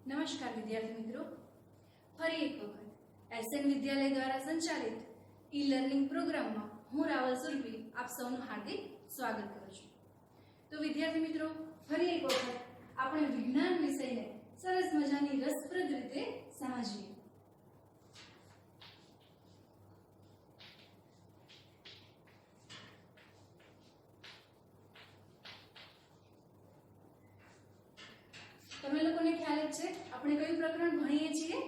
નમસ્કાર વિદ્યાર્થી મિત્રો, ફરી એક વખત એસએન વિદ્યાલય દ્વારા સંચાલિત ઈ લર્નિંગ પ્રોગ્રામમાં હું રાવલ સુરભી આપ સૌનું હાર્દિક સ્વાગત કરું છું। તો વિદ્યાર્થી મિત્રો, ફરી એક વખત આપણે વિજ્ઞાન વિષયને સરસ મજાની રસપ્રદ રીતે સમજીએ। તમે લોકોને ખ્યાલ જ છે આપણે કયું પ્રકરણ ભણીએ છીએ?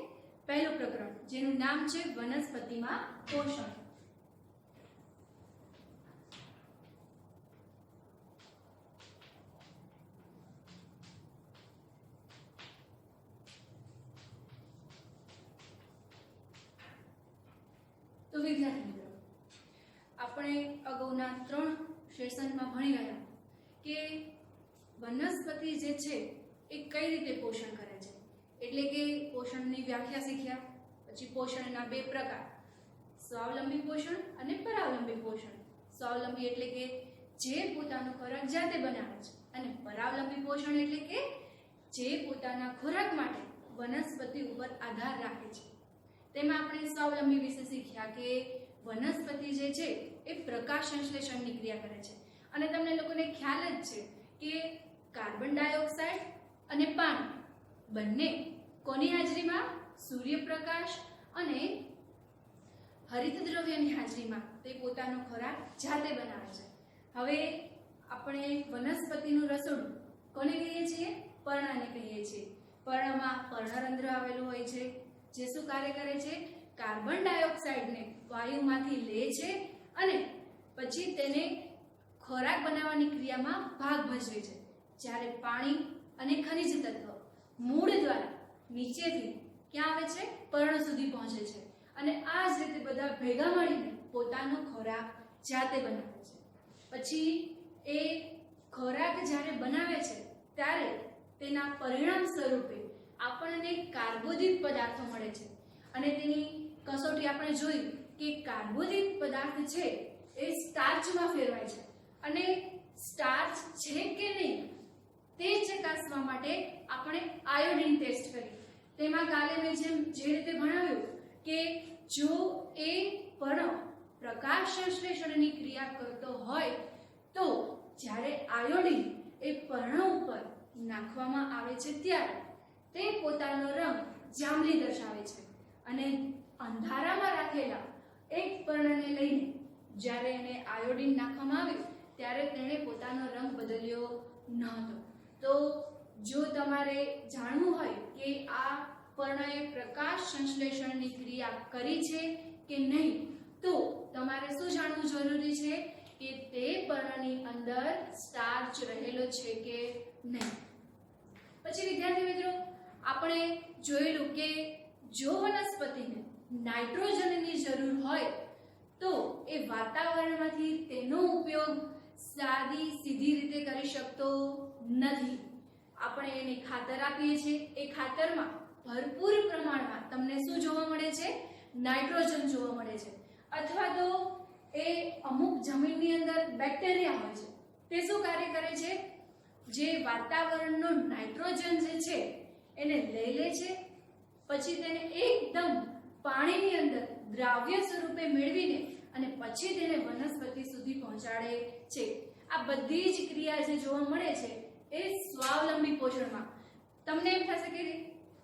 પહેલું પ્રકરણ, જેનું નામ છે વનસ્પતિમાં પોષણ। તો વિદ્યાર્થી મિત્રો, આપણે અગાઉના 3 સેશનમાં ભણી ગયા કે વનસ્પતિ જે છે એ કઈ રીતે પોષણ કરે છે, એટલે કે પોષણની વ્યાખ્યા શીખ્યા। પછી પોષણના 2 પ્રકાર, સ્વાવલંબી પોષણ અને પરાવલંબી પોષણ। સ્વાવલંબી એટલે કે જે પોતાનો ખોરાક જાતે બનાવે છે, અને પરાવલંબી પોષણ એટલે કે જે પોતાના ખોરાક માટે વનસ્પતિ ઉપર આધાર રાખે છે। તેમાં આપણે સ્વાવલંબી વિશે શીખ્યા કે વનસ્પતિ જે છે એ પ્રકાશ સંશ્લેષણની ક્રિયા કરે છે, અને તમને લોકોને ખ્યાલ જ છે કે કાર્બન ડાયોક્સાઇડ અને પાણી બંને કોની હાજરીમાં? સૂર્યપ્રકાશ અને હરિતદ્રવ્યની હાજરીમાં તે પોતાનો ખોરાક જાતે બનાવે છે। હવે આપણે વનસ્પતિનું રસોડું કોને કહીએ છીએ? પર્ણને કહીએ છીએ। પર્ણમાં પર્ણરંધ્ર આવેલું હોય છે, જે શું કાર્ય કરે છે? કાર્બન ડાયોક્સાઇડને વાયુમાંથી લે છે અને પછી તેને ખોરાક બનાવવાની ક્રિયામાં ભાગ ભજવે છે। જ્યારે પાણી અને ખનિજ તત્વ મૂળ દ્વારા નીચેથી ક્યાં આવે છે? પર્ણ સુધી પહોંચે છે, અને આ જ રીતે બધા ભેગા મળીને પોતાનો ખોરાક જાતે બનાવે છે। પછી એ ખોરાક જ્યારે બનાવે છે ત્યારે તેના પરિણામ સ્વરૂપે આપણને કાર્બોદિત પદાર્થો મળે છે, અને તેની કસોટી આપણે જોઈ કે કાર્બોદિત પદાર્થ છે એ સ્ટાર્ચમાં ફેરવાય છે, અને સ્ટાર્ચ છે કે નહીં તે ચકાસવા માટે આપણે આયોડિન ટેસ્ટ કરી। તેમાં કાલે મેં જે રીતે ભણાવ્યું કે જો એ પર્ણ પ્રકાશ સંશ્લેષણની ક્રિયા કરતો હોય તો જ્યારે આયોડિન એ પર્ણ ઉપર નાખવામાં આવે છે ત્યારે તે પોતાનો રંગ જાંબલી દર્શાવે છે, અને અંધારામાં રાખેલા એક પર્ણને લઈને જ્યારે એને આયોડિન નાખવામાં આવ્યું ત્યારે તેણે પોતાનો રંગ બદલ્યો ન હતો। તો જો તમારે જાણવું હોય કે આ પર્ણએ પ્રકાશ સંશ્લેષણની ક્રિયા કરી છે કે નહીં, તો તમારે શું જાણવું જરૂરી છે કે તે પર્ણની અંદર સ્ટાર્ચ રહેલો છે કે નહીં। પછી વિદ્યાર્થી મિત્રો, આપણે જોયેલું કે જો વનસ્પતિને નાઇટ્રોજનની જરૂર હોય તો એ વાતાવરણમાંથી તેનો ઉપયોગ સીધી રીતે કરી શકતો નથી। આપણે એને ખાતર આપીએ છીએ, એ ખાતરમાં ભરપૂર પ્રમાણમાં તમને શું જોવા મળે છે? નાઇટ્રોજન જોવા મળે છે। અથવા તો એ અમુક જમીનની અંદર બેક્ટેરિયા હોય છે, તે શું કાર્ય કરે છે? જે વાતાવરણનો નાઇટ્રોજન જે છે એને લઈ લે છે, પછી તેને એકદમ પાણીની અંદર દ્રાવ્ય સ્વરૂપે મેળવીને અને પછી તેને વનસ્પતિ સુધી પહોંચાડે છે। આ બધી જ ક્રિયા જે જોવા મળે છે એ સ્વાવલંબી પોષણમાં। તમને એમ થશે કે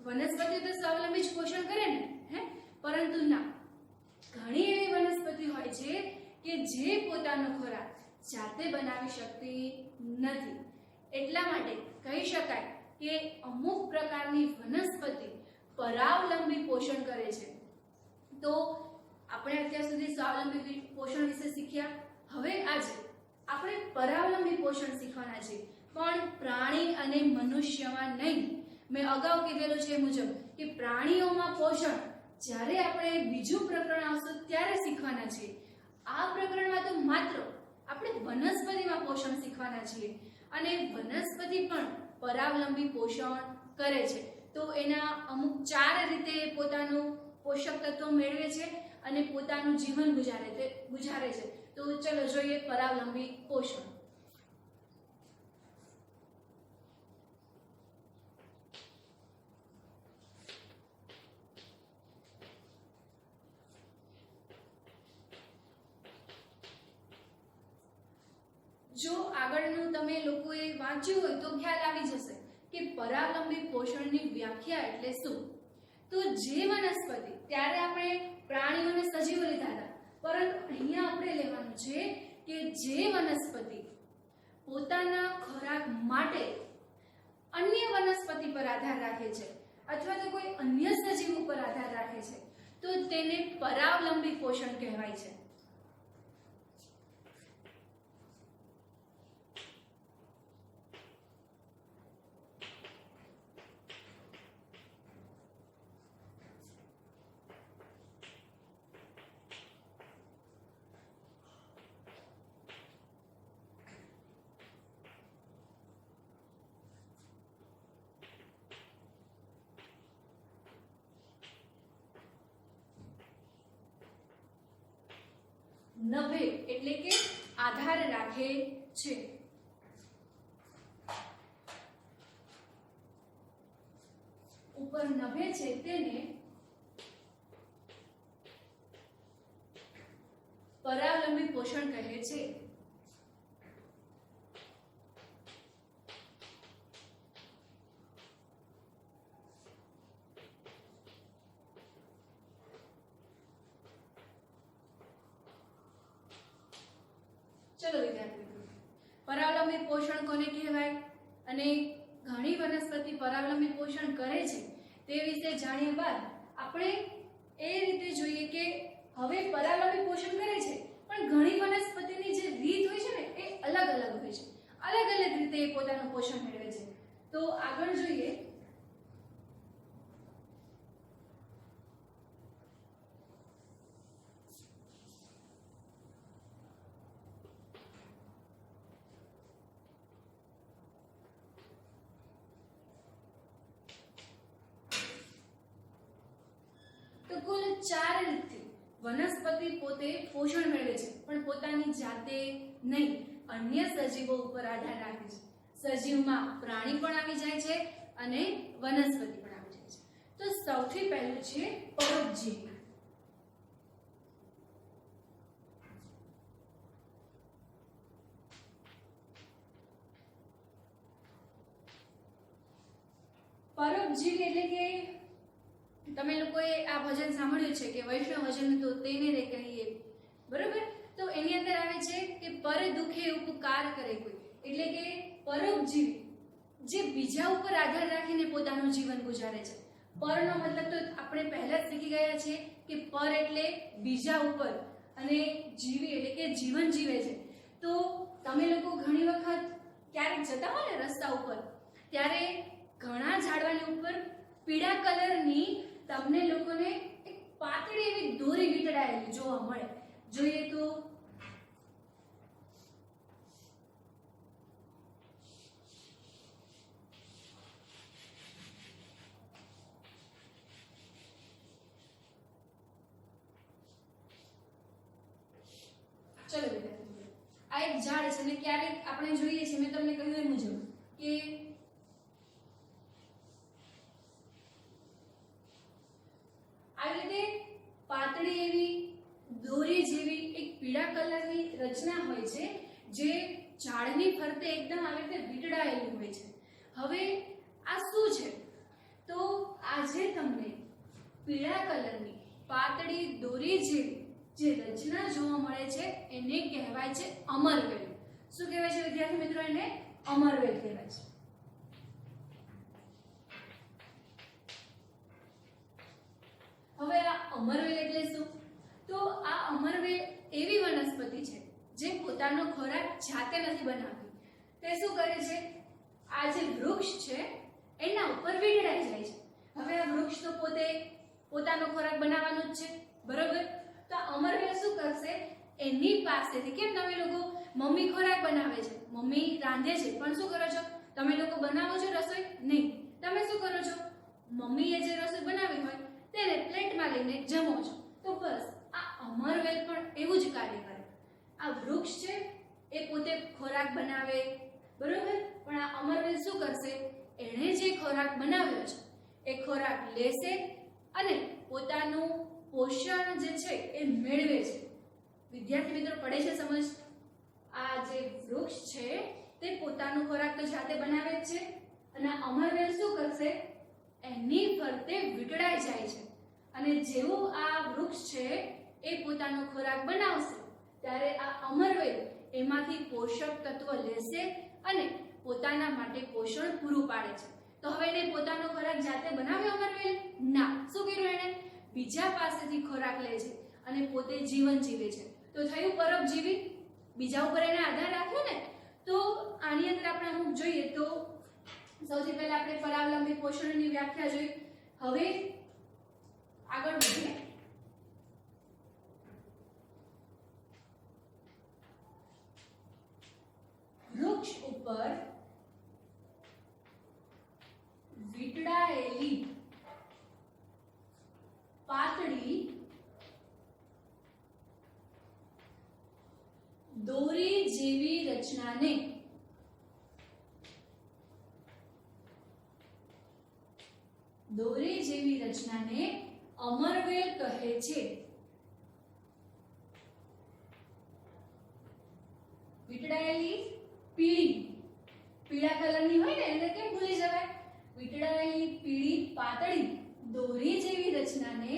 વનસ્પતિ તો સ્વાવલંબી જ પોષણ કરે ને, પરંતુ ના, ઘણી એવી વનસ્પતિ હોય છે કે જે પોતાનો ખોરાક જાતે બનાવી શકતી નથી। એટલા માટે કહી શકાય કે અમુક પ્રકારની વનસ્પતિ પરાવલંબી પોષણ કરે છે। તો આપણે અત્યાર સુધી સ્વાવલંબી પોષણ વિશે શીખ્યા। હવે આજે આપણે પરાવલંબી પોષણ શીખવાના છે, પણ પ્રાણી અને મનુષ્યમાં નહીં। મેં અગાઉ કીધેલું છે એ મુજબ કે પ્રાણીઓમાં પોષણ જ્યારે આપણે બીજું પ્રકરણ આવશે ત્યારે શીખવાના છીએ। આ પ્રકરણમાં તો માત્ર આપણે વનસ્પતિમાં પોષણ શીખવાના છીએ, અને વનસ્પતિ પણ પરાવલંબી પોષણ કરે છે। તો એના અમુક 4 રીતે પોતાનું પોષક તત્વો મેળવે છે અને પોતાનું જીવન ગુજારે છે। તો ચલો જોઈએ પરાવલંબી પોષણ। આગળનું તમે લોકોએ વાંચ્યું હોય તો ખ્યાલ આવી જશે કે પરાવલંબી પોષણની વ્યાખ્યા એટલે શું. તો જે વનસ્પતિ, ત્યારે આપણે પ્રાણીઓ અને સજીવો લીધા હતા, પરંતુ અહીંયા આપણે લેવાનું છે કે જે વનસ્પતિ પોતાના ખોરાક માટે અન્ય વનસ્પતિ પર આધાર રાખે છે અથવા તો કોઈ અન્ય સજીવ ઉપર આધાર રાખે છે, તો તેને પરાવલંબી પોષણ કહેવાય છે. નભે એટલે કે આધાર રાખે છે. ઉપર નભે છે તેને પરાવલંબી પોષણ કહે છે. ચલો વિદ્યાર્થી મિત્રો, પરાવલંબી પોષણ કોને કહેવાય અને ઘણી વનસ્પતિ પરાવલંબી પોષણ કરે છે તે વિશે જાણ્યા બાદ આપણે એ રીતે જોઈએ કે હવે પરાવલંબી પોષણ કરે છે, પણ ઘણી વનસ્પતિની જે રીત હોય છે ને એ અલગ અલગ હોય છે, અલગ અલગ રીતે એ પોતાનું પોષણ મેળવે છે. તો આગળ જોઈએ. તો કુલ 4 રીતથી વનસ્પતિ પોતે પોષણ મેળવે છે, પણ પોતાની જાતે નહીં, અન્ય સજીવો ઉપર આધાર રાખે છે. સજીવમાં પ્રાણી પણ આવી જાય છે અને વનસ્પતિ પણ આવી જાય છે. તો સૌથી પહેલું છે પરોપજીવી. પરોપજીવી એટલે કે તમે લોકોએ આ ભજન સાંભળ્યું છે કે વૈષ્ણવ ભજન તો તેને રે કહીએ, બરોબર? તો એની અંદર આવે છે કે પર દુખે ઉપકાર કરે કોઈ, એટલે કે પરોપજીવી જે બીજા ઉપર આધાર રાખીને પોતાનું જીવન ગુજારે છે. પરનો મતલબ તો આપણે પહેલા જ શીખી ગયા છીએ કે પર એટલે બીજા ઉપર અને જીવી એટલે કે જીવન જીવે છે. તો તમે લોકો ઘણી વખત ક્યારેક જતા હોય ને રસ્તા ઉપર, ત્યારે ઘણા ઝાડવાની ઉપર પીળા કલરની તમને લોકોને એક પાતળી એવી દોરી વીંટળાયેલી જોવા મળે. જોઈએ તો ચલો બેટા, આ એક ઝાડ છે અને ક્યારેક આપણે જોઈએ છીએ, મેં તમને કહ્યું એ મુજબ કે આવી રીતે પાતળી એવી દોરી જેવી એક પીળા કલરની રચના હોય છે જે ઝાડની ફરતે એકદમ આવી રીતે વીંટળાયેલી હોય છે. હવે આ શું છે? તો આજે તમને પીળા કલરની પાતળી દોરી જેવી જે રચના જોવા મળે છે એને કહેવાય છે અમરવેલ. શું કહેવાય છે વિદ્યાર્થી મિત્રો? એને અમરવેલ કહેવાય છે. હવે આ અમરવેલ એટલે શું? તો આ અમરવેલ એવી વનસ્પતિ છે જે પોતાનો ખોરાક જાતે નથી બનાવતી. તે શું કરે છે? આ જે વૃક્ષ છે એના ઉપર વીંટળાઈ જાય છે. હવે આ વૃક્ષ તો પોતે પોતાનો ખોરાક બનાવવાનું જ છે, બરોબર? તો અમરવેલ શું કરશે? એની પાસેથી, કેમ તમે લોકો મમ્મી ખોરાક બનાવે છે, મમ્મી રાંધે છે, પણ શું કરો છો? તમે લોકો બનાવો છો રસોઈ? નહીં. તમે શું કરો છો? મમ્મીએ જે રસોઈ બનાવી હોય તેને પ્લેટમાં લઈને જમો છો. તો બસ આ અમરવેલ પણ એવું જ કાર્ય કરે. આ વૃક્ષ છે એ પોતે ખોરાક બનાવે, બરોબર? પણ આ અમરવેલ શું કરશે? એણે જે ખોરાક બનાવ્યો છે એ ખોરાક લેશે અને પોતાનું પોષણ જે છે એ મેળવે છે. વિદ્યાર્થી મિત્રો, પડે છે સમજ? આ જે વૃક્ષ છે તે પોતાનો ખોરાક તો જાતે બનાવે જ છે અને અમરવેલ શું કરશે, એની ફરતે વીંટળાઈ જાય છે અને જેવું આ વૃક્ષ છે એ પોતાનો ખોરાક બનાવશે ત્યારે આ અમરવેલ એમાંથી પોષક તત્વ લેશે અને પોતાના માટે પોષણ પૂરું પાડે છે. તો હવે એને પોતાનો ખોરાક જાતે બનાવ્યો અમરવેલ? ના. શું કર્યું એને? બીજા પાસેથી ખોરાક લે છે અને પોતે જીવન જીવે છે. તો થયું પરોપજીવી, બીજા ઉપર એને આધાર રાખ્યો ને. તો આની અંદર આપણે અમુક જોઈએ તો સૌથી પહેલા આપણે પરાવલંબી પોષણની વ્યાખ્યા જોઈ. હવે આગળ વધીએ. વૃક્ષ ઉપર વીંટળાયેલી પાતળી દોરી જેવી રચનાને અમરવેલ કહે છે. વીંટળાયેલી પીળા કલરની હોય ને એને કેમ ભૂલી જવાય? વીંટળાયેલી પીળી પાતળી દોરી જેવી રચનાને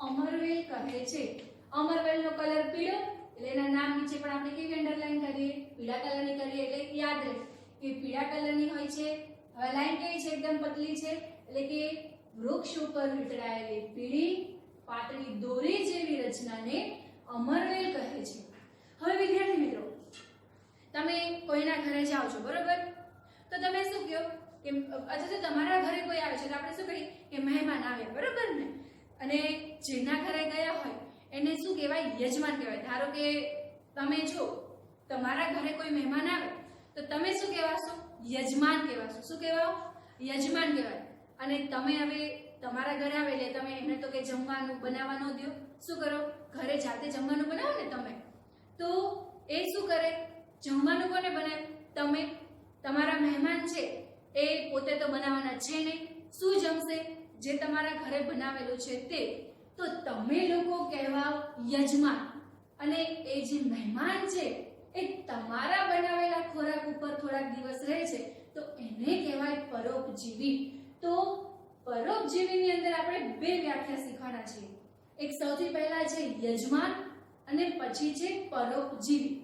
અમરવેલ કહે છે. અમરવેલનો કલર પીળો એટલે એના નામ નીચે પણ આપણે કેવી અંડરલાઈન કરીએ? પીળા કલરની કરીએ એટલે યાદ રહે કે પીળા કલરની હોય છે. હવે લાઈન કેવી છે? એકદમ પતલી છે એટલે કે વૃક્ષ ઉપર વીંટળાયેલી પીળી પાતળી દોરી જેવી રચનાને અમરવેલ કહે છે. હવે વિદ્યાર્થી મિત્રો, તમે કોઈના ઘરે જાઓ છો, બરોબર? તો તમે શું કહો કે અથવા તો તમારા ઘરે કોઈ આવે છે તો આપણે શું કહીએ કે મહેમાન આવ્યા, બરોબર ને? અને જેના ઘરે ગયા હોય એને શું કહેવાય? યજમાન કહેવાય. ધારો કે તમે છો, તમારા ઘરે કોઈ મહેમાન આવે તો તમે શું કહેવાશો? યજમાન કહેવાશો. શું કહેવાઓ? યજમાન કહેવાય. અને તમે હવે તમારા ઘરે આવે એટલે તમે એમને તો કે જમવાનું બનાવવા ન દો. શું કરો? ઘરે જાતે જમવાનું બનાવો ને તમે, તો એ શું કરે? જમવાનું કોને બનાવે? તમે. તમારા મહેમાન છે એ પોતે તો બનાવવાના છે નહીં. શું જમશે? જે તમારા ઘરે બનાવેલું છે તે. તો તમે લોકો કહેવાઓ યજમાન અને એ જે મહેમાન છે એ તમારા બનાવેલા ખોરાક ઉપર થોડાક દિવસ રહે છે તો એને કહેવાય પરોપજીવી. તો પરોપજીવીની અંદર આપણે બે વ્યાખ્યા શીખવાના છીએ. એક સૌથી પહેલા છે યજમાન અને પછી છે પરોપજીવી.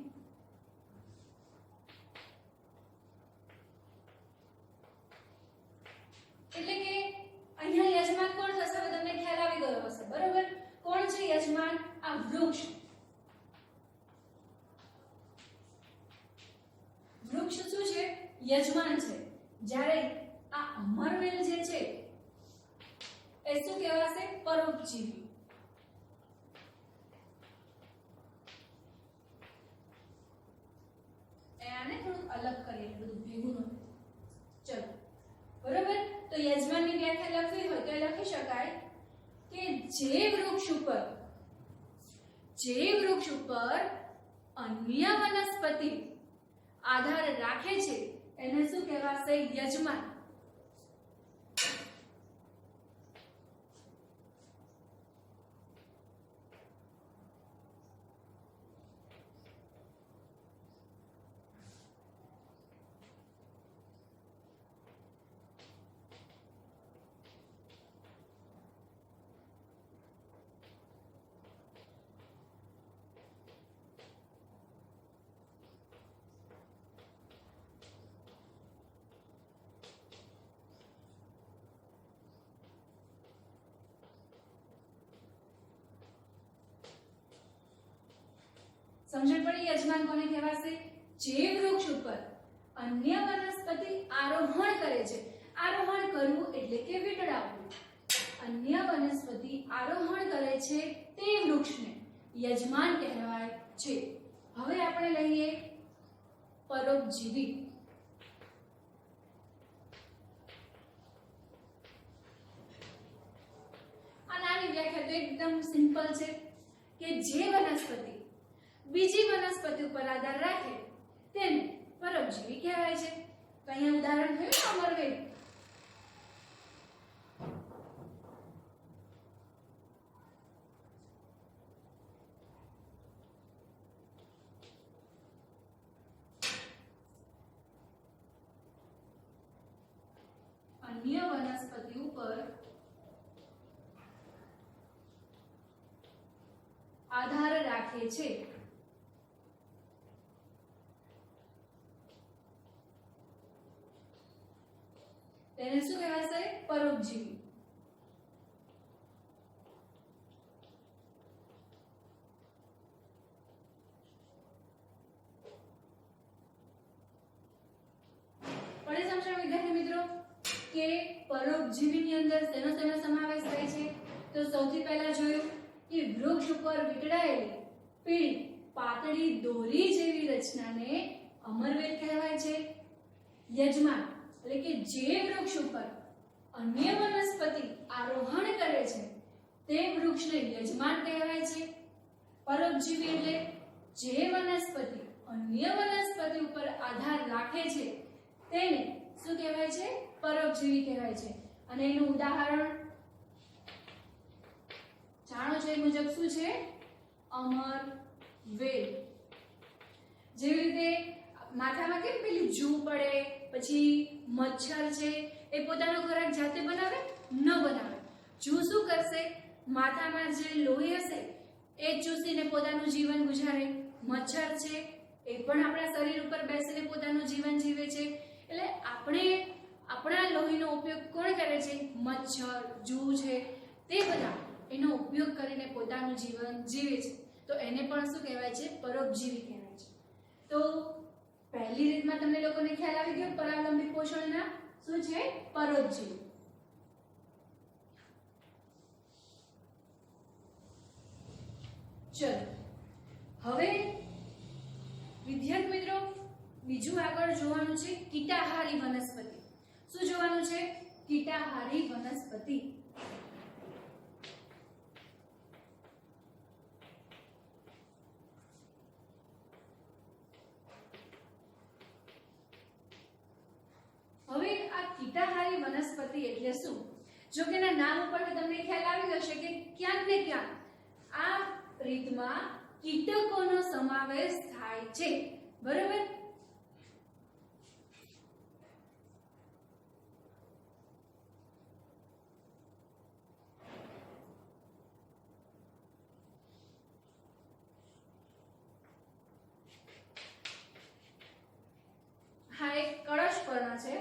એટલે કે અહીંયા યજમાન કોણ થશે? હવે તમને ખ્યાલ આવી ગયો હશે, બરોબર? કોણ છે યજમાન? આ વૃક્ષ. વૃક્ષ શું છે? યજમાન છે. જ્યારે આ અમરવેલ જે છે એ શું કહેવાશે? પરોપજીવી. આને થોડું અલગ કરીએ, બધું ભેગું ન થાય. ચલો, બરોબર? તો યજમાનની વ્યાખ્યા લખવી હોય તો લખી શકાય કે જે વૃક્ષ ઉપર અન્ય વનસ્પતિ આધાર રાખે છે એને શું કહેવાશે? યજમાન. સમજણ પડી? યજમાન કોને કહેવાશે? જે વૃક્ષ ઉપર અન્ય વનસ્પતિ આરોહણ કરે છે. આરોહણ કરવું એટલે કે વીંટળાવવું. અન્ય વનસ્પતિ આરોહણ કરે છે તે વૃક્ષને યજમાન કહેવાય છે. હવે આપણે લઈએ પરોપજીવી. આની વ્યાખ્યા તો એકદમ સિમ્પલ છે કે જે વનસ્પતિ બીજી વનસ્પતિ ઉપર આધાર રાખે તેને પરોપજીવી કહેવાય છે. તો અહીંયા ઉદાહરણ થયું અમરવેલ. રાખે છે. તેને શું કહેવાશે? પરોપજીવી. પડે સમજણ વિદ્યાર્થી મિત્રો કે પરોપજીવીની અંદર શેનો સમાવેશ થાય છે? તો સૌથી પહેલા જોયું કે વૃક્ષ ઉપર વીંટળાયેલી પીળી પાતળી દોરી જેવી રચનાને અમરવેલ કહેવાય છે. યજમાન એટલે કે જે વૃક્ષ ઉપર અન્ય વનસ્પતિ આરોહણ કરે છે તે વૃક્ષને યજમાન કહેવાય છે. પરોપજીવી એટલે જે વનસ્પતિ અન્ય વનસ્પતિ ઉપર આધાર રાખે છે તેને શું કહેવાય છે? પરોપજીવી કહેવાય છે. અને એનું ઉદાહરણ જાણો છો એ મુજબ શું છે? અમરવેલ. જેવી રીતે માથામાં કેમ પેલી જૂ પડે, પછી મચ્છર છે એ પોતાનો ખોરાક જાતે બનાવે? ન બનાવે. જૂ શું કરશે? માથામાં જે લોહી હશે એ ચૂસીને પોતાનું જીવન ગુજારે. મચ્છર છે એ પણ આપણા શરીર ઉપર બેસીને પોતાનું જીવન જીવે છે. એટલે આપણે આપણા લોહીનો ઉપયોગ કોણ કરે છે? મચ્છર, જૂ છે તે બધા એનો ઉપયોગ કરીને પોતાનું જીવન જીવે છે. તો એને પણ શું કહેવાય છે? પરોપજીવી કહેવાય છે. તો પહેલી રીતમાં તમને લોકોને ખ્યાલ આવી ગયો પરાવલંબી પોષણના શું છે? પરોપજીવી. ચલો હવે વિદ્યાર્થી મિત્રો બીજું આગળ જોવાનું છે કીટાહારી વનસ્પતિ. શું જોવાનું છે? કીટાહારી વનસ્પતિ. હવે આ કીટાહારી વનસ્પતિ એટલે શું? જો કે એના નામ ઉપરથી તમને ખ્યાલ આવી જશે કે ક્યાંક ને ક્યાંક આ રીતમાં કીટકોનો સમાવેશ થાય છે. બરોબર? હા એક કળશ પર્ણ છે.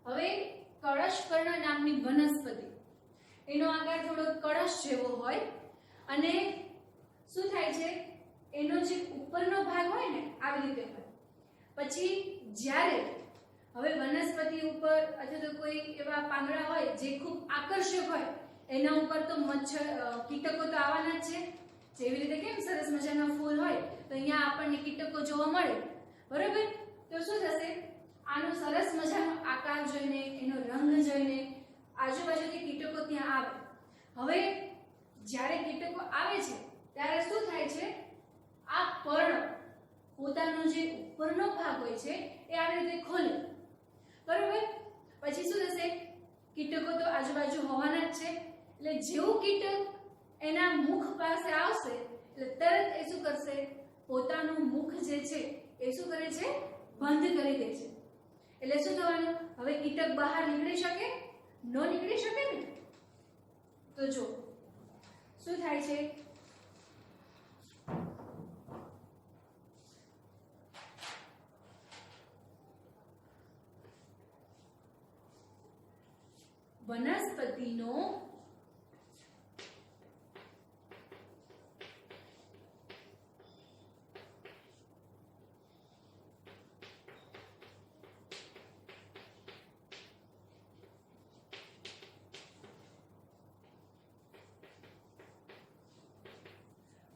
હવે કળશપર્ણ નામની વનસ્પતિ એનો આકાર થોડો કળશ જેવો હોય અને શું થાય છે? એનો જે ઉપરનો ભાગ હોય ને આવી રીતે હોય. પછી જ્યારે હવે વનસ્પતિ ઉપર અથવા તો કોઈ એવા પાંદડા હોય જે ખૂબ આકર્ષક હોય એના ઉપર તો મચ્છર કીટકો તો આવવાના જ છે. જેવી રીતે કેમ સરસ મજાના ફૂલ હોય તો અહીંયા આપણને કીટકો જોવા મળે. બરોબર? તો શું થશે? આનો સરસ મજાનો આકાર જોઈને, એનો રંગ જોઈને આજુબાજુથી કીટકો ત્યાં આવે. હવે જ્યારે કીટકો આવે છે ત્યારે શું થાય છે? આ પર્ણ પોતાનો જે ઉપરનો ભાગ હોય છે એ આવી રીતે ખોલે. બરોબર? પછી શું થશે? કીટકો તો આજુબાજુ હોવાના જ છે. એટલે જેવું કીટક એના મુખ પાસે આવશે એટલે તરત એ શું કરશે? પોતાનું મુખ જે છે એ શું કરે છે? બંધ કરી દે છે. એટલે શું થવાનું? હવે કીટક બહાર નીકળી શકે? ન નીકળી શકે ને. તો જો શું થાય છે? વનસ્પતિનો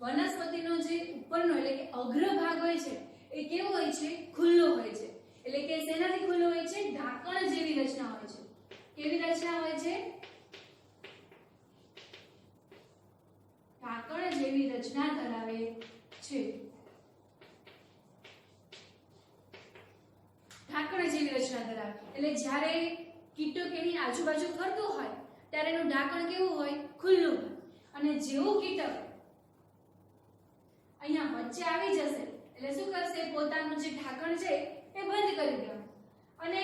વનસ્પતિનો જે ઉપરનો એટલે કે અગ્ર ભાગ હોય છે એ કેવો હોય છે? ખુલ્લો હોય છે. એટલે કે શેનાથી ખુલ્લો હોય છે? ઢાંકણ જેવી રચના હોય છે. કેવી રચના હોય છે? ઢાંકણ જેવી રચના ધરાવે છે. ઢાંકણ જેવી રચના ધરાવે એટલે જ્યારે કીટક એની આજુબાજુ ફરતો હોય ત્યારે એનું ઢાંકણ કેવું હોય? ખુલ્લું. અને જેવું કીટક અહીંયા વચ્ચે આવી જશે એટલે શું કરશે? પોતાનું જે ઢાંકણ છે એ બંધ કરી દેવાનું. અને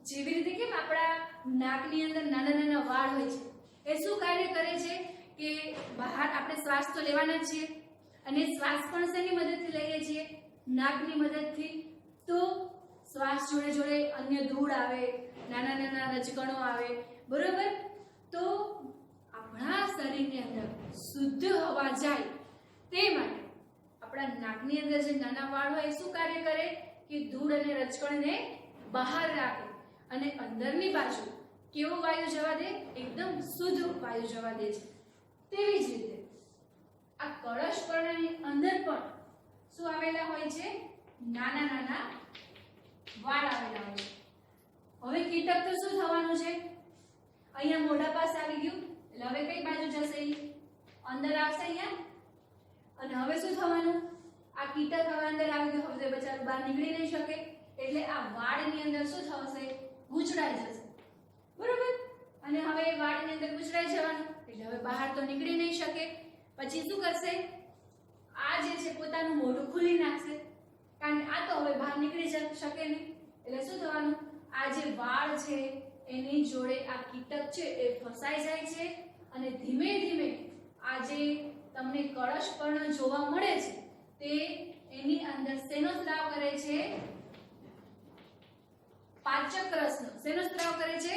જેવી રીતે કેમ આપણા નાકની અંદર નાના નાના વાળ હોય છે. એ શું કાર્ય કરે છે કે બહાર આપણે શ્વાસ તો લેવાના જ છીએ અને શ્વાસ પણ શેની મદદથી લઈએ છીએ? નાકની મદદથી. તો શ્વાસ જોડે જોડે અન્ય ધૂળ આવે, નાના નાના રજકણો આવે, બરોબર? તો આપણા શરીરની અંદર શુદ્ધ હવા જાય તે માટે આપણા નાકની અંદર જે નાના વાળ હોય એ શું કાર્ય કરે કે ધૂળ અને રજકણને બહાર રાખે અને અંદરની બાજુ કેવો વાયુ જવા દે? એકદમ શુદ્ધ વાયુ જવા દે છે. તેવી જ રીતે આ કળશ પર્ણની અંદર પણ શું આવેલા હોય છે? નાના નાના વાળ આવેલા હોય છે. હવે કીટક તો શું થવાનું છે? અહીંયા મોઢા પાસે આવી ગયું એટલે હવે કઈ બાજુ જશે? અંદર આવશે અહીંયા. અને હવે શું થવાનું? આ કીટક હવે અંદર આવી ગયું, હવે બચારું બહાર નીકળી નહીં શકે એટલે આ વાળની અંદર શું થશે? ગૂંચળાઈ જશે, બરોબર? અને હવે વાળની અંદર ગૂંચળાઈ જવાનું એટલે હવે બહાર તો નીકળી નહીં શકે. પછી શું કરશે? આ જે છે પોતાનું મોઢું ખોલી નાખશે, કારણ કે આ તો હવે બહાર નીકળી શકે નહીં. એટલે શું થવાનું? આ જે વાળ છે એની જોડે આ કીટક છે એ ફસાઈ જાય છે અને ધીમે ધીમે આ જે તમને કળશ પર્ણ જોવા મળે છે તે એની અંદર શેનો સ્ત્રાવ કરે છે? પાચક રસનો. શેનો સ્ત્રાવ કરે છે?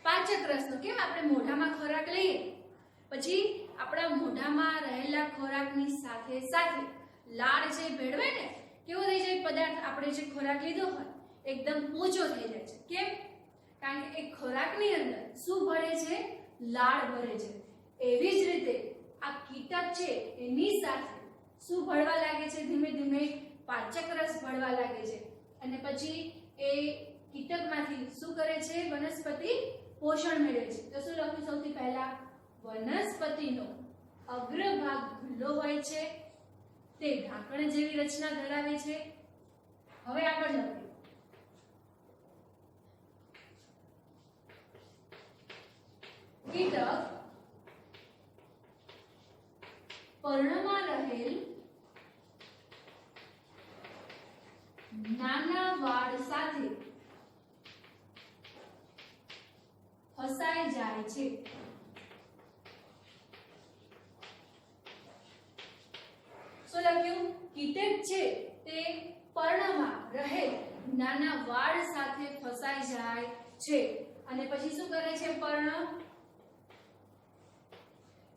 પાચક રસનો. કેમ આપણે મોઢામાં ખોરાક લઈએ પછી આપણા મોઢામાં રહેલા ખોરાકની સાથે સાથે લાળ જે ભેળવે ને કેવો થઈ જાય પદાર્થ? આપણે જે ખોરાક લીધો હોય એકદમ ઊંચો થઈ જાય છે. કેમ? કારણ કે એ ખોરાકની અંદર શું ભળે છે? લાળ ભરે છે. એવી જ રીતે આ કીટક છે એની સાથે શું ભળવા લાગે છે? ધીમે ધીમે પાચક રસ ભળવા લાગે છે અને પછી એ કીટકમાંથી શું કરે છે? વનસ્પતિ પોષણ મેળવે છે. તો શું લખ્યું સૌથી પહેલા? વનસ્પતિનો અગ્રભાગ ખુલ્લો હોય છે, તે ઢાંકણ જેવી રચના ધરાવે છે. હવે આગળ લખીએ. કીટક પર્ણમાં રહેલ નાના વાળ સાથે ફસાઈ જાય છે. શું લખ્યું? કીટક છે તે પર્ણમાં રહેલ નાના વાળ સાથે ફસાઈ જાય છે અને પછી શું કરે છે? પર્ણ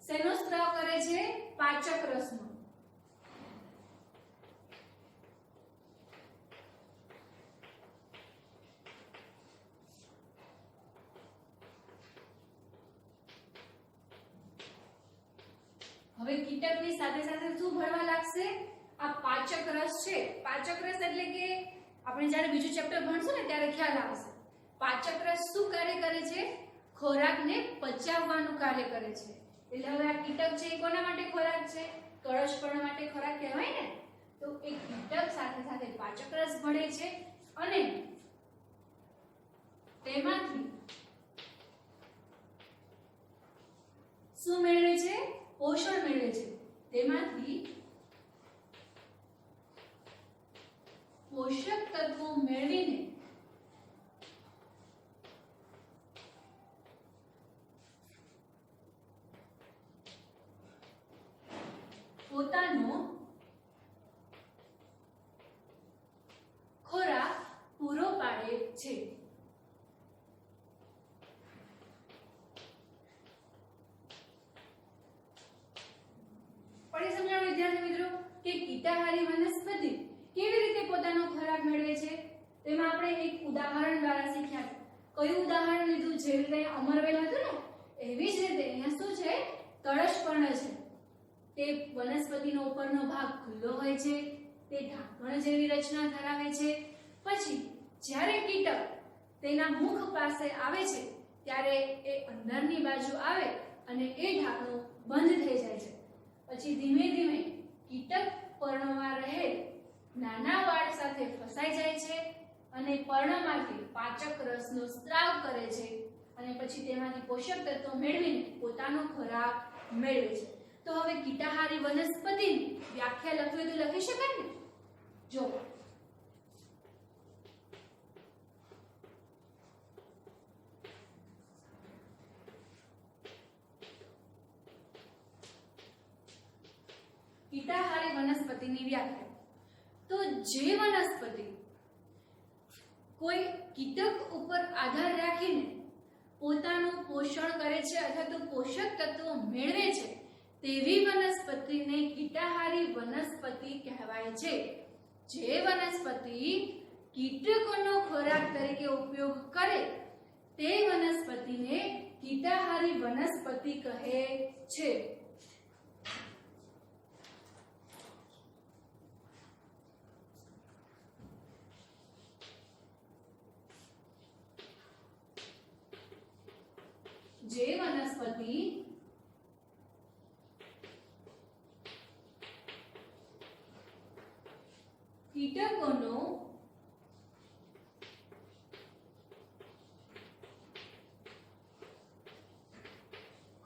શેનો સ્ત્રાવ કરે છે? પાચક રસનો. હવે કીટકની સાથે સાથે શું ભળવા લાગશે? આ પાચક રસ છે. પાચક રસ એટલે કે આપણે જ્યારે બીજું ચેપ્ટર ભણશું ને ત્યારે ખ્યાલ આવશે. પાચક રસ શું કાર્ય કરે છે? ખોરાકને પચાવવાનું કાર્ય કરે છે. એટલે હવે આ કીટક છે એ કોના માટે ખોરાક છે? કળશ પર્ણ માટે ખોરાક કહેવાય ને. તો એ કીટક સાથે સાથે પાચક રસ ભળે છે અને તેમાંથી શું મેળવે છે? પોષણ મેળવે છે. તેમાંથી પોષક તત્વો મેળવીને પોતાનો ખોરાક પૂરો પાડે છે. પડી સમજાણું વિદ્યાર્થી મિત્રો કે કીટાહારી વનસ્પતિ કેવી રીતે પોતાનો ખોરાક મેળવે છે? તેમાં આપણે એક ઉદાહરણ દ્વારા શીખ્યા. કયું ઉદાહરણ લીધું? જેવી રીતે અમરવેલ હતું ને એવી જ રીતે અહીંયા શું છે? કળશ પર્ણ છે. તે વનસ્પતિનો ઉપરનો ભાગ ખુલ્લો હોય છે, તે ઢાંકણ જેવી રચના ધરાવે છે. પછી જ્યારે કીટક તેના મુખ પાસે આવે છે ત્યારે એ અંદરની બાજુ આવે અને એ ઢાંકણું બંધ થઈ જાય છે. પછી ધીમે ધીમે કીટક પર્ણમાં રહેલ નાના વાળ સાથે ફસાઈ જાય છે અને પર્ણમાંથી પાચક રસનો સ્ત્રાવ કરે છે અને પછી તેમાંથી પોષક તત્વો મેળવીને પોતાનો ખોરાક મેળવે છે. તો હવે કીટાહારી વનસ્પતિની વ્યાખ્યા લખવી તો લખી શકાય ને. જો વનસ્પતિની વ્યાખ્યા. તો જે વનસ્પતિ કોઈ કીટક ઉપર આધાર રાખીને પોતાનું પોષણ કરે છે અથવા તો પોષક તત્વો મેળવે છે તેવી વનસ્પતિને કીટાહારી વનસ્પતિ કહેવાય છે. જે વનસ્પતિ કીટકોનો ખોરાક તરીકે ઉપયોગ કરે તે વનસ્પતિને કીટાહારી વનસ્પતિ કહે છે. જે વનસ્પતિ કીટકોનો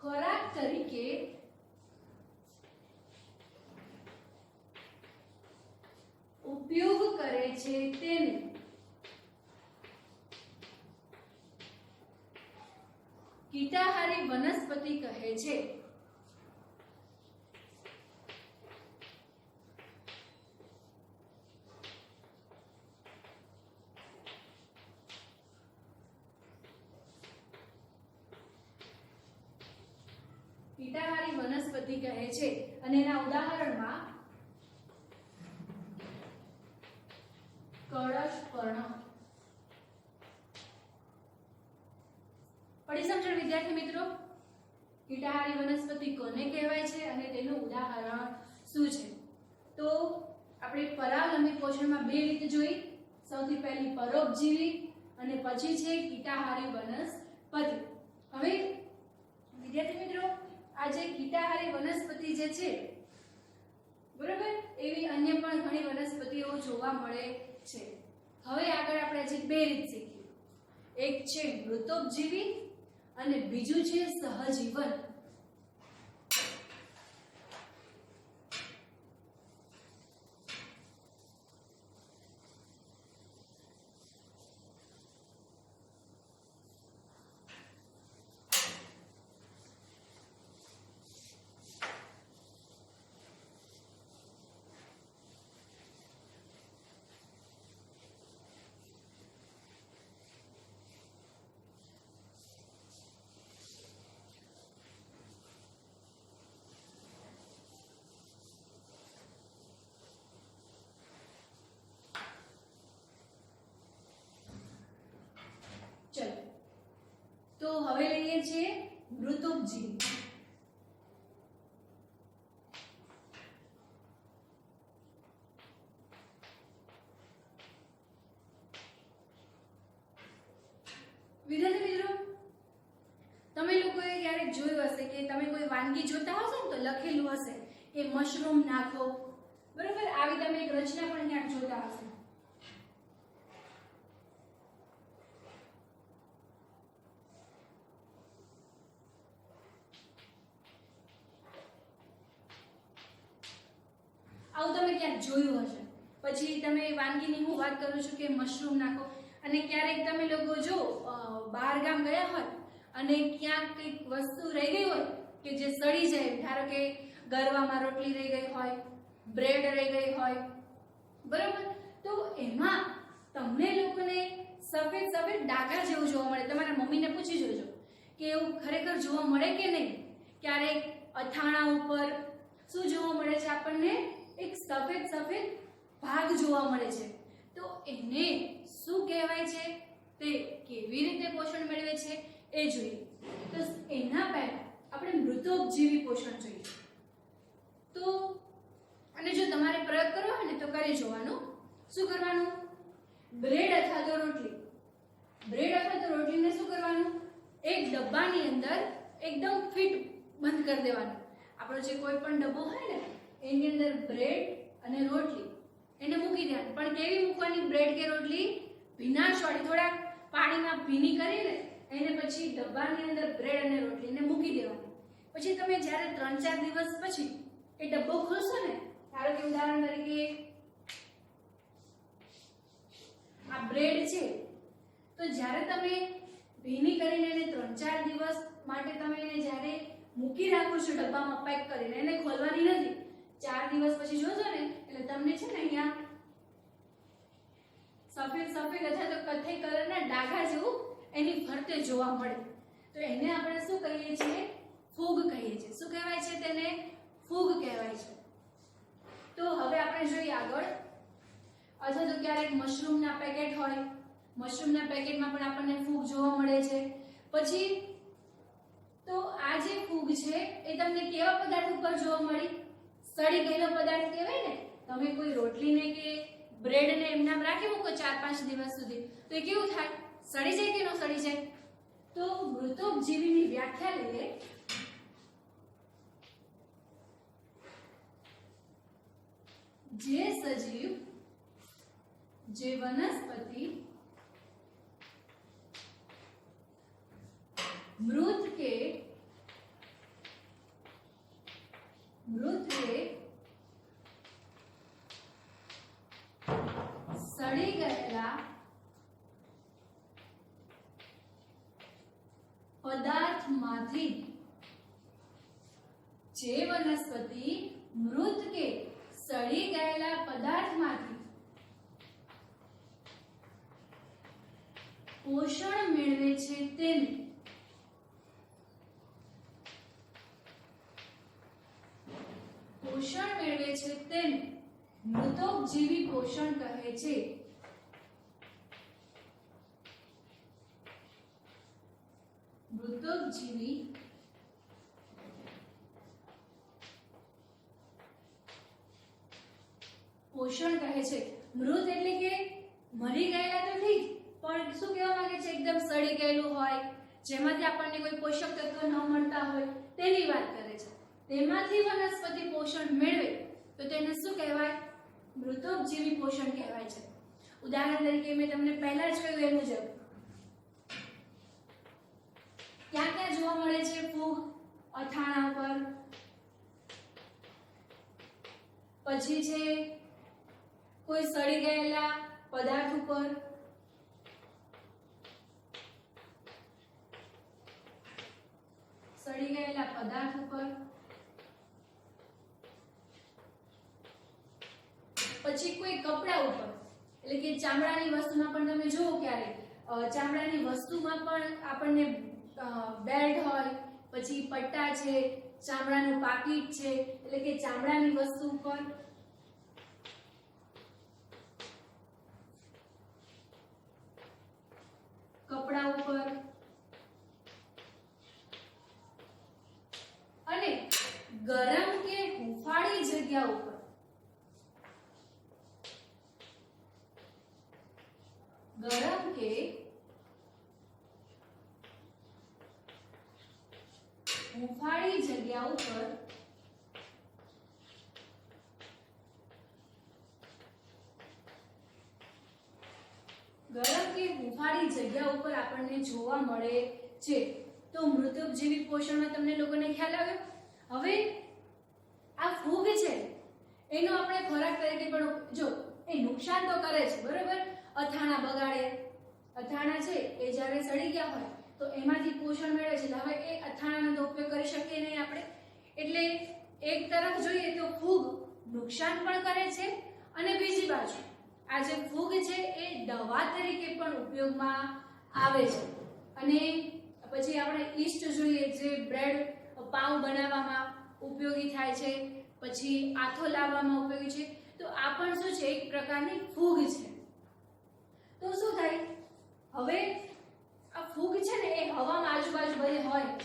ખોરાક તરીકે ઉપયોગ કરે છે તેને કીટાહારી વનસ્પતિ કહે છે. કીટાહારી વનસ્પતિ કહે છે અને એના ઉદાહરણમાં કળશપર્ણ. પડી સમજણ વિદ્યાર્થી મિત્રો? કીટાહારી વનસ્પતિ કોને કહેવાય છે અને તેનું ઉદાહરણ શું છે? તો આપણે પરાવલંબી પોષણમાં બે રીત જોઈ. સૌથી પહેલી પરોપજીવી અને પછી છે કીટાહારી વનસ્પતિ. હવે વિદ્યાર્થી મિત્રો, આ જે કીટાહારી વનસ્પતિ જે છે બરોબર, એવી અન્ય પણ ઘણી વનસ્પતિઓ જોવા મળે છે. હવે આગળ આપણે આજે બે રીત શીખી. એક છે મૃતોપજીવી અને બીજું છે સહજીવન. ચલો, તો હવે લઈએ છીએ મૃતોપજીવી. વિદ્યાર્થી મિત્રો, તમે લોકોએ ક્યારેક જોયું હશે કે તમે કોઈ વાનગી જોતા હશો ને તો લખેલું હશે કે મશરૂમ નાખો, બરોબર? આવી તમે એક રચના પણ ક્યાંક જોતા હશો. આવું તમે ક્યાંક જોયું હશે. પછી તમે વાનગીની હું વાત કરું છું કે મશરૂમ નાખો, અને ક્યારેક તમે લોકો જો બહાર ગામ ગયા હોય અને ક્યાંક કંઈક વસ્તુ રહી ગઈ હોય કે જે સડી જાય, ધારો કે ગરવામાં રોટલી રહી ગઈ હોય, બ્રેડ રહી ગઈ હોય, બરાબર, તો એમાં તમને લોકોને સફેદ સફેદ ડાઘા જેવું જોવા મળે. તમારા મમ્મીને પૂછી જોજો કે એવું ખરેખર જોવા મળે કે નહીં. ક્યારેક અથાણા ઉપર શું જોવા મળે છે આપણને? એક સફેદ સફેદ ભાગ જોવા મળે છે. તો એને શું કહેવાય છે, તે કેવી રીતે પોષણ મેળવે છે એ જોઈએ. તો એના પહેલા આપણે મૃતોપજીવી પોષણ જોઈએ. તો અને જો તમારે પ્રયોગ કરવો હોય ને તો કરી જોવાનું. શું કરવાનું? બ્રેડ અથવા તો રોટલી, બ્રેડ અથવા તો રોટલીને શું કરવાનું? એક ડબ્બાની અંદર એકદમ ફિટ બંધ કરી દેવાનું. આપણો જે કોઈ પણ ડબ્બો હોય ને એની અંદર બ્રેડ અને રોટલી એને મૂકી દેવાની. પણ કેવી મૂકવાની બ્રેડ કે રોટલી? ભીનાશવાળી, થોડાક પાણીમાં ભીની કરીને એને પછી ડબ્બાની અંદર બ્રેડ અને રોટલીને મૂકી દેવાની. પછી તમે જ્યારે 3-4 દિવસ પછી એ ડબ્બો ખોલશો ને, ધારો કે ઉદાહરણ તરીકે આ બ્રેડ છે, તો જ્યારે તમે ભીની કરીને એને 3-4 દિવસ માટે તમે એને જ્યારે મૂકી રાખો છો ડબ્બામાં પેક કરીને, એને ખોલવાની નથી. 4 દિવસ પછી જોજો ને એટલે તમને છે ને અહીંયા સફેદ સફેદ અથવા તો કથ્થઈ કલરના ડાઘા જેવું એની ફરતે જોવા મળે તો એને આપણે શું કહીએ છીએ ફૂગ કહીએ છીએ શું કહેવાય છે તેને ફૂગ કહેવાય છે તો હવે આપણે જોઈએ આગળ અથવા તો ક્યારેક મશરૂમના પેકેટ હોય મશરૂમના પેકેટમાં પણ આપણને ફૂગ જોવા મળે છે પછી તો આ જે ફૂગ છે એ તમને કેવા પદાર્થ ઉપર જોવા મળી સડી ગયેલો પદાર્થ કહેવાય ને તમે કોઈ રોટલીને કે બ્રેડને એમનામ રાખી મૂકો 4-5 દિવસ સુધી તો એ કેવું થાય સડી જાય કે ન સડી જાય તો મૃતોપજીવીની વ્યાખ્યા લઈએ જે સજીવ જે વનસ્પતિ मृत के सड़ी गયેલા પદાર્થમાંથી જે વનસ્પતિ મૃત કે સડી ગયેલા પદાર્થમાંથી પોષણ મેળવે છે તેને પોષણ મેળવે છે તેને મૃતોપજીવી પોષણ કહે છે મૃતોપજીવી પોષણ કહે છે મૃત એટલે કે મરી ગયેલા તો ઠીક પણ શું કહેવા માંગે છે એકદમ સડી ગયેલું હોય જેમાંથી આપણને કોઈ પોષક તત્વ ન મળતા હોય તેની વાત કરે છે તેમાંથી વનસ્પતિ પોષણ મેળવે તો તેને શું કહેવાય મૃતોપજીવી પોષણ કહેવાય છે ઉદાહરણ તરીકે મેં તમને પહેલા જ કહ્યું એ મુજબ ક્યાં ક્યાં જોવા મળે છે ફૂગ અથાણા પર પછી છે કોઈ સડી ગયેલા પદાર્થ ઉપર સડી ગયેલા પદાર્થ ઉપર પછી કોઈ કપડા ઉપર એટલે કે ચામડાની વસ્તુમાં પણ તમે જુઓ ક્યારે ચામડાની વસ્તુમાં પણ આપણને બેલ્ટ હોય પછી પટ્ટા છે ચામડાનું પાકીટ છે એટલે કે ચામડાની વસ્તુ ઉપર કપડા ઉપર અને ગરમ કે હુંફાળી જગ્યા ઉપર ગરમ કે હુંફાળી જગ્યા ઉપર ગરમ કે હુંફાળી જગ્યા ઉપર આપણને જોવા મળે છે તો મૃતોપજીવી પોષણમાં તમને લોકોને ખ્યાલ આવ્યો હવે આ ફૂગ છે એનો આપણે ખોરાક તરીકે પણ જો એ નુકસાન તો કરે છે બરોબર અથાણા બગાડે અથાણા છે એ જ્યારે સડી ગયા હોય તો એમાંથી પોષણ મેળવે છે હવે એ અથાણાનો તો ઉપયોગ કરી શકીએ નહીં આપણે એટલે એક તરફ જોઈએ તો ફૂગ નુકસાન પણ કરે છે અને બીજી બાજુ આ જે ફૂગ છે એ દવા તરીકે પણ ઉપયોગમાં આવે છે અને પછી આપણે ઈસ્ટ જોઈએ જે બ્રેડ પાઉં બનાવવામાં ઉપયોગી થાય છે પછી આથો લાવવામાં ઉપયોગી છે તો આ પણ શું છે એક પ્રકારની ફૂગ છે તો શું થાય હવે આ ફૂગ છે ને એ હવામાં આજુબાજુ બધે હોય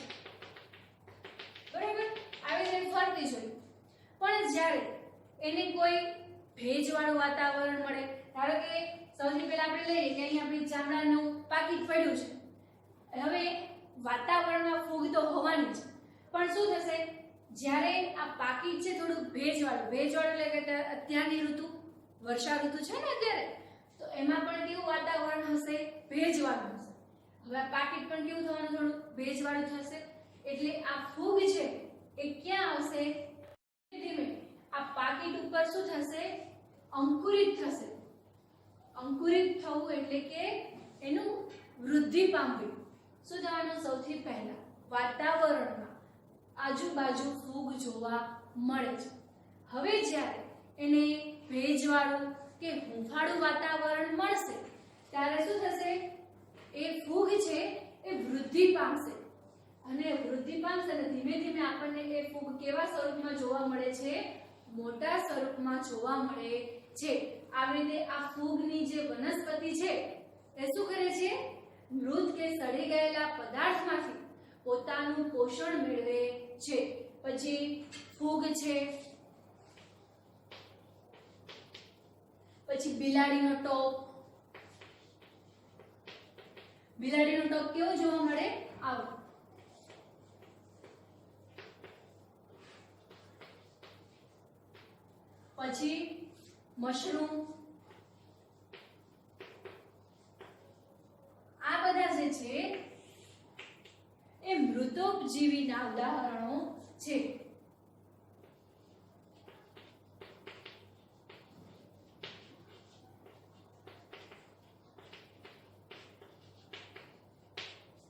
બરાબર આવી રીતે ફરતી હોય પણ જ્યારે એને કોઈ ભેજવાળું વાતાવરણ મળે ધારો કે સૌથી પહેલા આપણે લઈએ કે અહીં આપણી ચામડાનું પાકીટ પડ્યું છે હવે વાતાવરણમાં ફૂગ તો હોવાની જ પણ શું થશે જ્યારે આ પાકીટ છે થોડું ભેજવાળું એટલે કે અત્યારની ઋતુ વર્ષા ઋતુ છે ને અત્યારે તો એમાં પણ કેવું વાતાવરણ હશે ભેજવાળું હશે હવે આ પાકીટ પણ કેવું થવાનું થોડું ભેજવાળું થશે એટલે આ ફૂગ છે એ ક્યાં આવશે ધીમે આ પાકીટ ઉપર શું થશે અંકુરિત થશે અંકુરિત થવું એટલે કે એનું વૃદ્ધિ પામવી શું થવાનું સૌથી પહેલા વાતાવરણમાં આજુબાજુ ફૂગ જોવા મળે છે હવે જ્યારે એને ભેજવાળું કે હૂંફાળું વાતાવરણ મળશે ત્યારે શું થશે? એ ફૂગ છે એ વૃદ્ધિ પામશે અને વૃદ્ધિ પામશે અને ધીમે ધીમે આપણને એ ફૂગ કેવા સ્વરૂપમાં જોવા મળે છે? મોટા સ્વરૂપમાં જોવા મળે છે. આવી રીતે આ ફૂગની જે વનસ્પતિ છે એ શું કરે છે? મૃત કે સડી ગયેલા પદાર્થમાંથી પોતાનું પોષણ મેળવે છે. પછી ફૂગ છે, પછી બિલાડીનો ટોપ. બિલાડીનો ટોપ કેવો જોવા મળે? આવો. પછી મશરૂમ. આ બધા જે છે એ મૃતોપજીવીના ઉદાહરણો છે.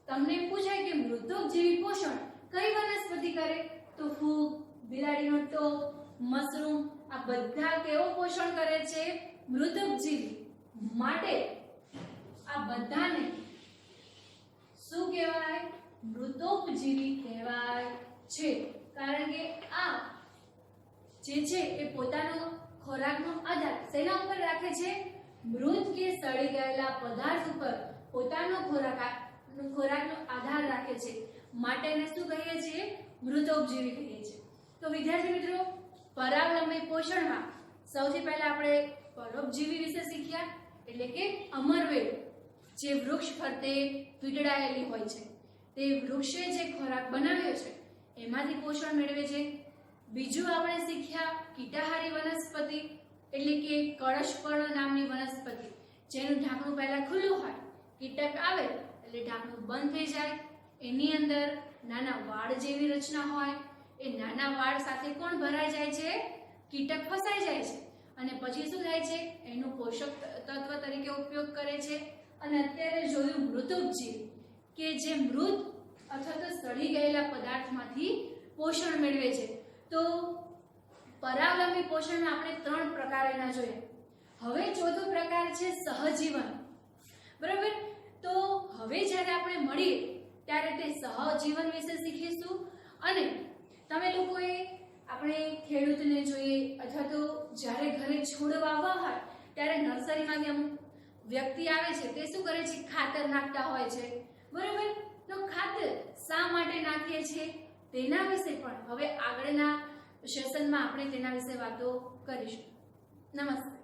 તમને પૂછાય કે મૃતોપજીવી પોષણ કઈ વનસ્પતિ કરે? તો ફૂગ, બિલાડીનો ટોપ, મશરૂમ આ બધા કેવો પોષણ કરે છે? મૃતોપજીવી. માટે આ બધાને શું કહેવાય? મૃતોપજીવી કહેવાય છે. કારણ કે આ જે છે એ પોતાનો ખોરાકનો આધાર શેના ઉપર રાખે છે? મૃત કે સડી ગયેલા પદાર્થ ઉપર પોતાનો ખોરાકનો આધાર રાખે છે. માટે એને શું કહીએ છીએ? મૃતોપજીવી કહીએ છીએ. તો વિદ્યાર્થી મિત્રો, પરાવલંબી પોષણમાં સૌથી પહેલા આપણે પરોપજીવી વિશે શીખ્યા, એટલે કે અમરવેલ જે વૃક્ષ ફરતે વીંટળાયેલી હોય છે તે વૃક્ષે જે ખોરાક બનાવ્યો છે એમાંથી પોષણ મેળવે છે. બીજું આપણે શીખ્યા કીટાહારી વનસ્પતિ, એટલે કે કળશપર્ણ નામની વનસ્પતિ જેનું ઢાંકણું પહેલા ખુલ્લું હોય, કીટક આવે એટલે ઢાંકણું બંધ થઈ જાય. એની અંદર નાના વાળ જેવી રચના હોય. એ નાના વાળ સાથે કોણ ભરાઈ જાય છે? કીટક ફસાઈ જાય છે અને પછી શું થાય છે? એનું પોષક તત્વ તરીકે ઉપયોગ કરે છે. અને અત્યારે જોયું મૃતોપજીવી કે જે મૃત અથવા તો સડી ગયેલા પદાર્થમાંથી પોષણ મેળવે છે. તો પરાવલંબી પોષણના આપણે 3 પ્રકાર એના જોયા. હવે ચોથો પ્રકાર છે સહજીવન. બરાબર? તો હવે જ્યારે આપણે મળીએ ત્યારે તે સહજીવન વિશે શીખીશું. અને તમે લોકોએ આપણે ખેડૂતને જોઈએ અથવા તો જ્યારે ઘરે છોડ વાવવા હોય ત્યારે નર્સરીમાંથી અમુક વ્યક્તિ આવે છે તે શું કરે છે? ખાતર નાખતા હોય છે. બરાબર? તો ખાતર શા માટે નાખીએ છીએ તેના વિશે પણ હવે આગળના સેશનમાં આપણે તેના વિશે વાતો કરીશું. નમસ્કાર.